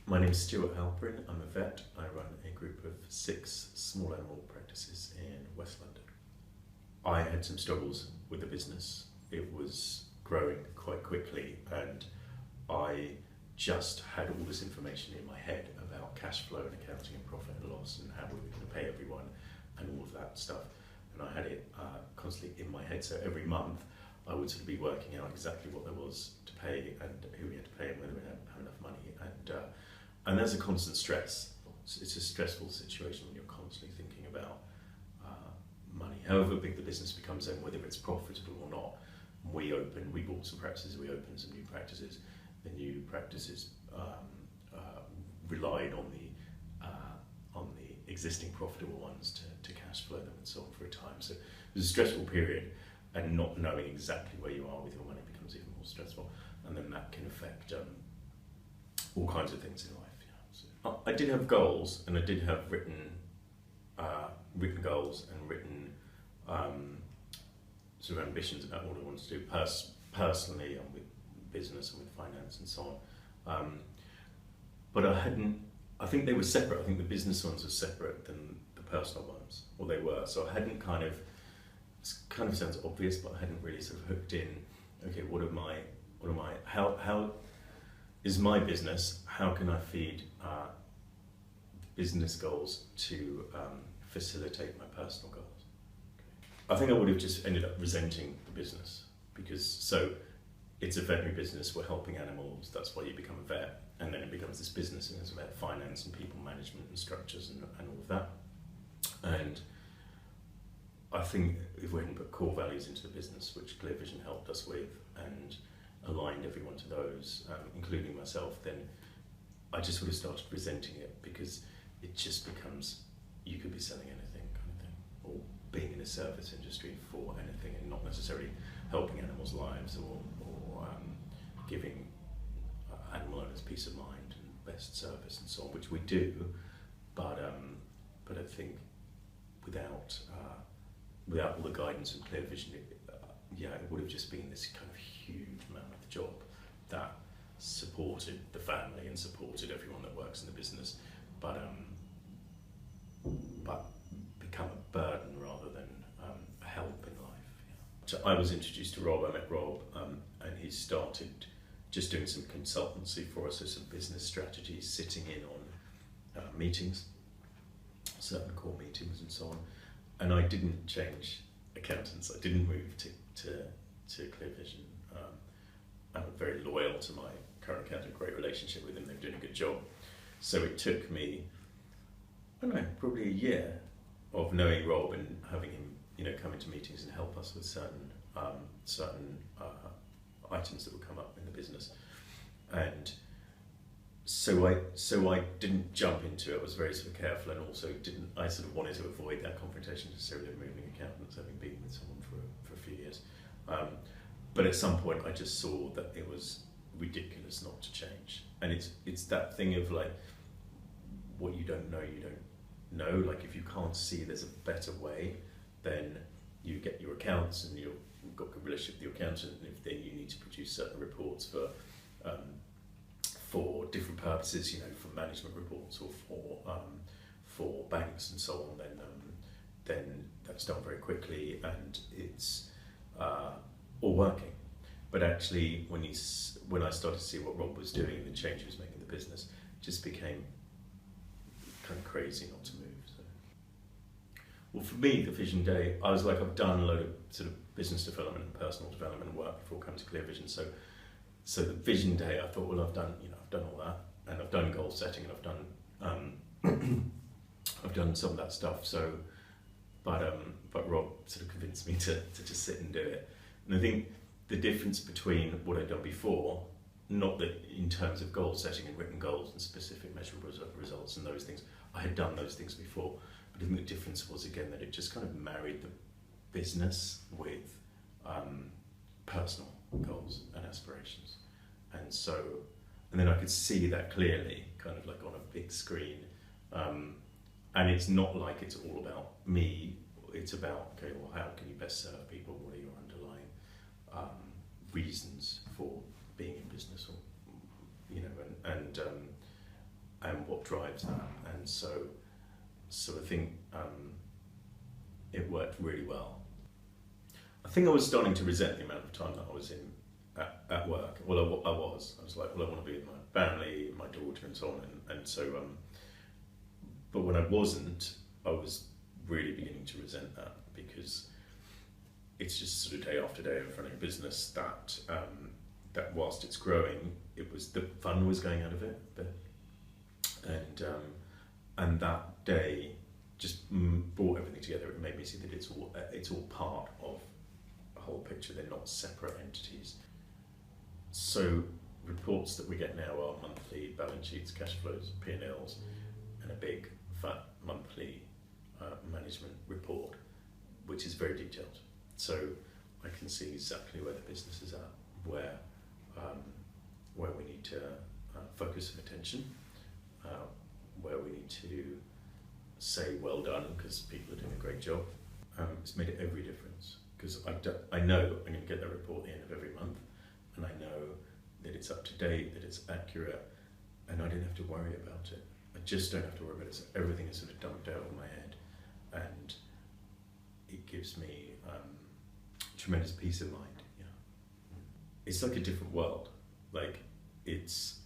My name is Stewart Halperin. I'm a vet. I run a group of 6 small animal practices in West London. I had some struggles with the business. It was growing quite quickly and I just had all this information in my head about cash flow and accounting and profit and loss and how we were going to pay everyone and all of that stuff. And I had it constantly in my head. So every month I would sort of be working out exactly what there was to pay and who we had to pay and whether we had enough money. And there's a constant stress. It's a stressful situation when you're constantly thinking about money, however big the business becomes and whether it's profitable or not. We bought some practices, we opened some new practices. The new practices relied on the existing profitable ones to cash flow them and so on for a time. So it was a stressful period, and not knowing exactly where you are with your money becomes even more stressful, and then that can affect all kinds of things in life. Yeah. So I did have goals, and I did have written goals and written sort of ambitions about what I wanted to do personally and with business and with finance and so on. But I think they were separate. I think the business ones were separate than the personal ones, or they were. So I hadn't it kind of sounds obvious, but I hadn't really sort of hooked in, okay, how is my business, how can I feed business goals to facilitate my personal goals? I think I would have just ended up resenting the business, because it's a veterinary business, we're helping animals, that's why you become a vet, and then it becomes this business and it's about finance and people management and structures and all of that. And I think if we hadn't put core values into the business, which Clear Vision helped us with, and aligned everyone to those, including myself, then I just would have started resenting it, because it just becomes, you could be selling anything kind of thing, or being in a service industry for anything and not necessarily helping animals' lives or giving animal owners peace of mind and best service and so on, which we do, but I think without all the guidance and Clear Vision, it would have just been this kind of huge mammoth job that supported the family and supported everyone that works in the business, but become a burden rather than a help in life. Yeah. So I was introduced to Rob. I met Rob, and he started just doing some consultancy for us, so some business strategies, sitting in on meetings, certain core meetings and so on. And I didn't change accountants. I didn't move to Clear Vision. I'm very loyal to my current accountant, great relationship with him, they're doing a good job. So it took me, I don't know, probably a year of knowing Rob and having him, come into meetings and help us with certain items that would come up in the business. And so I didn't jump into it. I was very sort of careful, and also I sort of wanted to avoid that confrontation necessarily of moving accountants, having been with someone for a few years. But at some point I just saw that it was ridiculous not to change. And it's that thing of like, what you don't know, you don't know. Like, if you can't see there's a better way, then you get your accounts and you've got a good relationship with your accountant, and if then you need to produce certain reports for different purposes, for management reports or for banks and so on, then that's done very quickly and it's all working. But actually, when I started to see what Rob was doing and the change he was making in the business, it just became kind of crazy not to move. So, well, for me, the Vision Day, I was like, I've done a load of sort of business development and personal development work before coming to Clear Vision. So the Vision Day, I thought, well, I've done all that, and I've done goal setting, and I've done some of that stuff. So, but Rob sort of convinced me to just sit and do it. And I think the difference between what I'd done before, not that in terms of goal setting and written goals and specific measurable results and those things, I had done those things before, but I think the difference was, again, that it just kind of married the business with personal goals and aspirations. And then I could see that clearly, kind of like on a big screen. And it's not like it's all about me, it's about, okay, well, how can you best serve people? What are your underlying reasons for being in business? Or, and what drives that. And so I think it worked really well. I think I was starting to resent the amount of time that I was in at work. Well, I was like, well, I want to be with my family, my daughter, and so on. And so, but when I wasn't, I was really beginning to resent that, because it's just sort of day after day of running a business that that whilst it's growing, it was the fun was going out of it a bit, and that day just brought everything together. It made me see that it's all part of a whole picture. They're not separate entities. So reports that we get now are monthly balance sheets, cash flows, P&Ls, and a big fat monthly management report, which is very detailed. So I can see exactly where the business is at, where we need to focus some attention, where we need to say well done because people are doing a great job. It's made every difference, because I know I'm going to get that report at the end of every month, and I know that it's up to date, that it's accurate, and I don't have to worry about it. I just don't have to worry about it. So everything is sort of dumped out of my head, and it gives me tremendous peace of mind. Yeah, it's like a different world. Like it's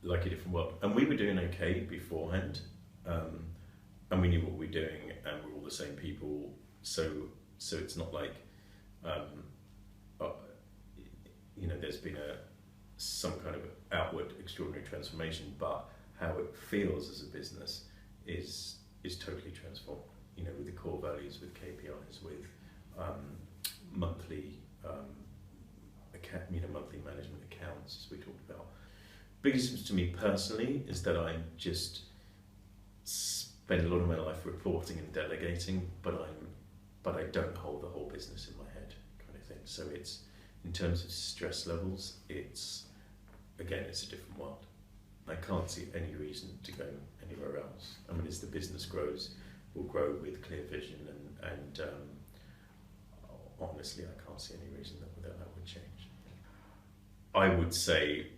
like a different world, and we were doing okay beforehand, and we knew what we were doing, and we're all the same people. So it's not like there's been some kind of outward extraordinary transformation, but how it feels as a business is totally transformed. With the core values, with KPIs, with monthly monthly management accounts, as we talked about. Biggest difference to me personally is that I just spend a lot of my life reporting and delegating, but I don't hold the whole business in my head, kind of thing. So it's, in terms of stress levels, it's a different world. I can't see any reason to go anywhere else. I mean, as the business grows, we'll grow with clear vision, and honestly, I can't see any reason that would change. I would say,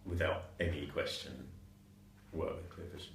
without any question, work with clear vision.